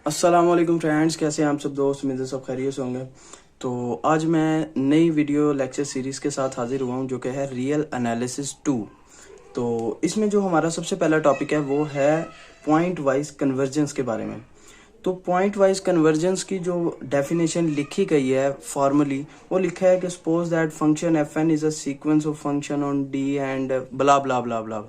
अस्सलाम वालेकुम फ्रेंड्स, कैसे हैं आप सब दोस्त। उम्मीद है सब खैरियत से होंगे। तो आज मैं नई वीडियो लेक्चर सीरीज़ के साथ हाजिर हुआ हूं जो कि है रियल एनालिसिस 2। तो इसमें जो हमारा सबसे पहला टॉपिक है वो है पॉइंट वाइज कन्वर्जेंस के बारे में। तो पॉइंट वाइज कन्वर्जेंस की जो डेफिनेशन लिखी गई है फॉर्मली, वो लिखा है कि suppose that function F N is a sequence of function on D and blah blah blah blah.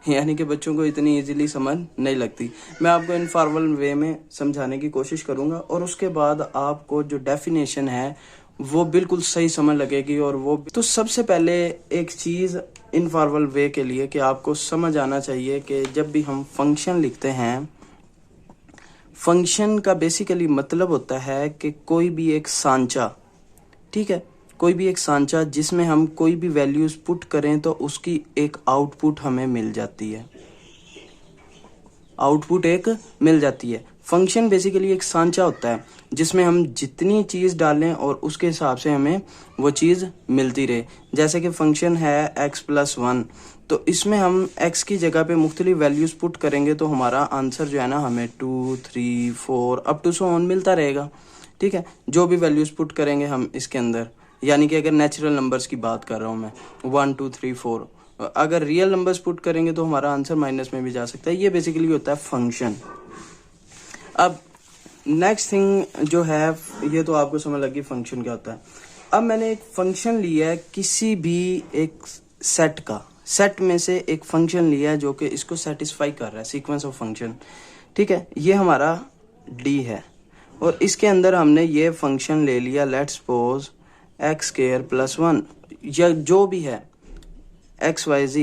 यानी कि बच्चों को इतनी इजीली समझ नहीं लगती। मैं आपको इनफॉर्मल वे में समझाने की कोशिश करूंगा और उसके बाद आपको जो डेफिनेशन है वो बिल्कुल सही समझ लगेगी। और वो तो सबसे पहले एक चीज़ इनफॉर्मल वे के लिए कि आपको समझ आना चाहिए कि जब भी हम फंक्शन लिखते हैं, फंक्शन का बेसिकली मतलब होता है कि कोई भी एक सांचा, ठीक है, कोई भी एक सांचा जिसमें हम कोई भी वैल्यूज पुट करें तो उसकी एक आउटपुट हमें मिल जाती है। आउटपुट एक मिल जाती है। फंक्शन बेसिकली एक सांचा होता है जिसमें हम जितनी चीज़ डालें और उसके हिसाब से हमें वो चीज़ मिलती रहे। जैसे कि फंक्शन है x+1, तो इसमें हम x की जगह पे मुख्तलिफ वैल्यूज पुट करेंगे तो हमारा आंसर जो है ना हमें 2, 3, 4 अप टू सो ऑन मिलता रहेगा। ठीक है, जो भी वैल्यूज पुट करेंगे हम इसके अंदर, यानी कि अगर नेचुरल नंबर्स की बात कर रहा हूँ मैं, 1, 2, 3, 4। अगर रियल नंबर्स पुट करेंगे तो हमारा आंसर माइनस में भी जा सकता है। ये बेसिकली होता है फंक्शन। अब नेक्स्ट थिंग जो है, ये तो आपको समझ लगी फंक्शन क्या होता है। अब मैंने एक फंक्शन लिया है किसी भी एक सेट का, सेट में से एक फंक्शन लिया है जो कि इसको सेटिस्फाई कर रहा है, सीक्वेंस ऑफ फंक्शन। ठीक है, ये हमारा डी है और इसके अंदर हमने ये फंक्शन ले लिया, लेट्स सपोज x²+1 या जो भी है xyz।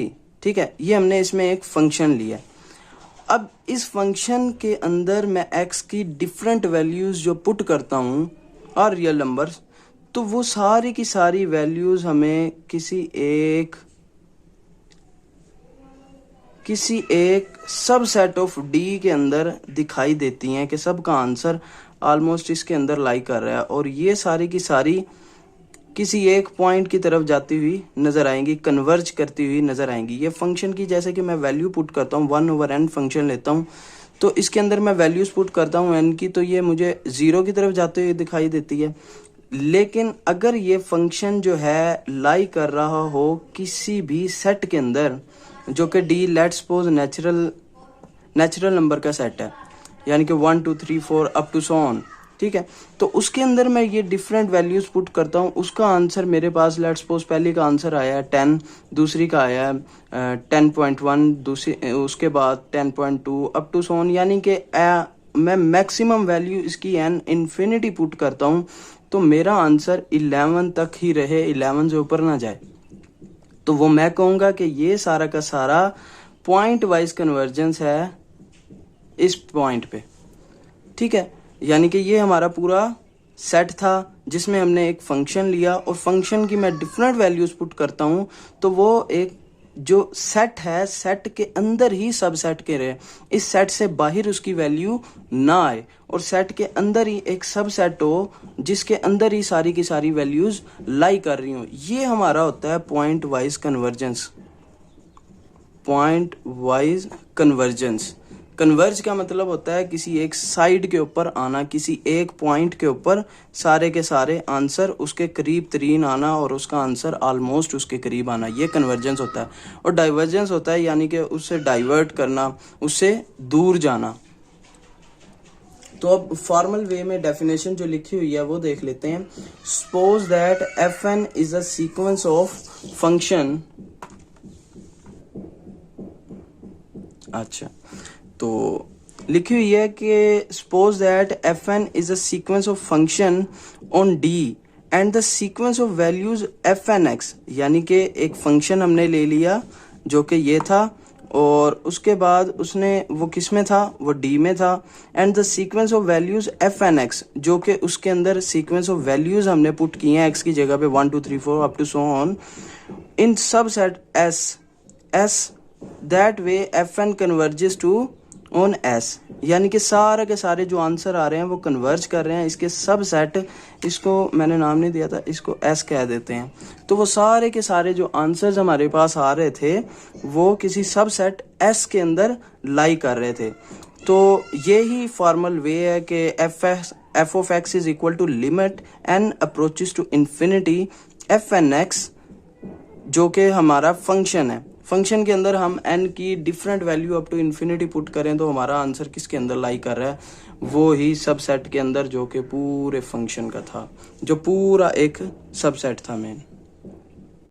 ठीक है, ये हमने इसमें एक फंक्शन लिया। अब इस फंक्शन के अंदर मैं x की डिफरेंट वैल्यूज जो पुट करता हूँ और रियल नंबर्स, तो वो सारी की सारी वैल्यूज हमें किसी एक सबसेट ऑफ डी के अंदर दिखाई देती हैं कि सबका आंसर ऑलमोस्ट इसके अंदर लाई कर रहा है। और ये सारी की सारी किसी एक पॉइंट की तरफ जाती हुई नजर आएंगी, कन्वर्ज करती हुई नजर आएंगी। ये फंक्शन की जैसे कि मैं वैल्यू पुट करता हूँ, 1/n फंक्शन लेता हूँ, तो इसके अंदर मैं वैल्यूज पुट करता हूँ n की, तो ये मुझे 0 की तरफ जाते हुए दिखाई देती है। लेकिन अगर ये फंक्शन जो है लाई कर रहा हो किसी भी सेट के अंदर जो कि D, let's suppose natural number का सेट है, यानी कि 1, 2, 3, 4 अप टू सो ऑन। ठीक है, तो उसके अंदर मैं ये डिफरेंट वैल्यूज पुट करता हूँ। उसका आंसर मेरे पास लेट्स सपोज पहली का आंसर आया है 10, दूसरी का आया है 10.1, दूसरी उसके बाद 10.2 अप टू सो ऑन। यानी कि मैं मैक्सिमम वैल्यू इसकी n इन्फिनिटी पुट करता हूँ तो मेरा आंसर 11 तक ही रहे, 11 से ऊपर ना जाए। तो वो मैं कहूँगा कि ये सारा का सारा पॉइंट वाइज कन्वर्जेंस है इस पॉइंट पे। ठीक है, यानी कि ये हमारा पूरा सेट था जिसमें हमने एक फंक्शन लिया और फंक्शन की मैं डिफरेंट वैल्यूज पुट करता हूं तो वो एक जो सेट है, सेट के अंदर ही सब सेट के रहे, इस सेट से बाहर उसकी वैल्यू ना आए और सेट के अंदर ही एक सब सेट हो जिसके अंदर ही सारी की सारी वैल्यूज लाई कर रही हो। ये हमारा होता है point wise convergence. Point wise convergence, converge का मतलब होता है किसी एक साइड के ऊपर आना, किसी एक पॉइंट के ऊपर सारे के सारे आंसर उसके करीब तरीन आना और उसका आंसर ऑलमोस्ट उसके करीब आना, ये कन्वर्जेंस होता है। और डाइवर्जेंस होता है यानी कि उससे डाइवर्ट करना, उससे दूर जाना। तो अब फॉर्मल वे में डेफिनेशन जो लिखी हुई है वो देख लेते हैं। Suppose that F N is a sequence of function. अच्छा, तो लिखी हुई है कि suppose that F N is a sequence of function on D and the sequence of values F N X. यानी कि एक फंक्शन हमने ले लिया जो कि ये था और उसके बाद उसने वो किस में था, वो डी में था, and the sequence of values F N X, जो कि उसके अंदर सीक्वेंस ऑफ वैल्यूज हमने पुट किए हैं एक्स की जगह पे 1, 2, 3, 4 up to so on in subset S that way F N converges to on S. यानी कि सारे के सारे जो आंसर आ रहे हैं वो कन्वर्ज कर रहे हैं इसके सब सेट, इसको मैंने नाम नहीं दिया था, इसको एस कह देते हैं। तो वो सारे के सारे जो आंसर्स हमारे पास आ रहे थे वो किसी सब सेट एस के अंदर लाई कर रहे थे। तो ये ही फॉर्मल वे है कि F of X is equal to limit N approaches to infinity F N X, जो कि हमारा फंक्शन है। फंक्शन के अंदर हम n की different value up to infinity put करें तो हमारा आंसर किसके अंदर लाई कर रहा है, वो ही सबसेट के अंदर जो कि पूरे फंक्शन का था, जो पूरा एक सबसेट था मेन।